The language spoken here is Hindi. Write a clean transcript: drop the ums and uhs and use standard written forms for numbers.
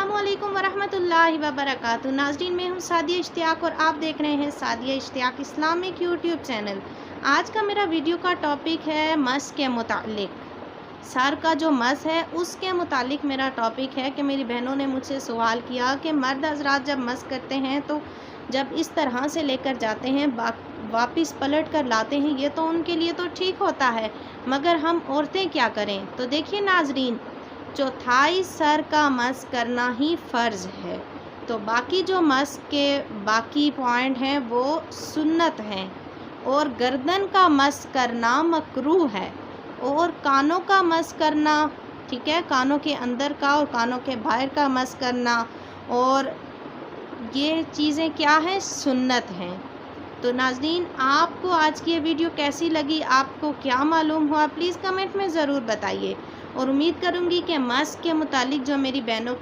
अस्सलामुअलैकुम वरहमतुल्लाहि वबरकातुहू। नाज़रीन, मैं हूँ सादिया इश्तियाक और आप देख रहे हैं Sadia Ishtiaq Islamic YouTube channel. आज का मेरा वीडियो का टॉपिक है मस के मुतालिक। सर का जो मस है उसके मुतालिक मेरा टॉपिक है कि मेरी बहनों ने मुझसे सवाल किया कि मर्द हज़रात जब मस करते हैं तो जब इस तरह से लेकर जाते हैं वापस पलट कर लाते हैं, ये तो उनके लिए तो ठीक होता है, मगर हम औरतें क्या करें। तो देखिए नाज़रीन, चौथाई सर का मस करना ही फ़र्ज़ है, तो बाकी जो मस के बाकी पॉइंट हैं वो सुन्नत हैं। और गर्दन का मस करना मकरूह है और कानों का मस करना, ठीक है, कानों के अंदर का और कानों के बाहर का मस करना, और ये चीज़ें क्या हैं, सुन्नत हैं। तो नाज़रीन, आपको आज की ये वीडियो कैसी लगी, आपको क्या मालूम हुआ, प्लीज़ कमेंट में ज़रूर बताइए। और उम्मीद करूँगी कि मस के मुतालिक जो मेरी बहनों के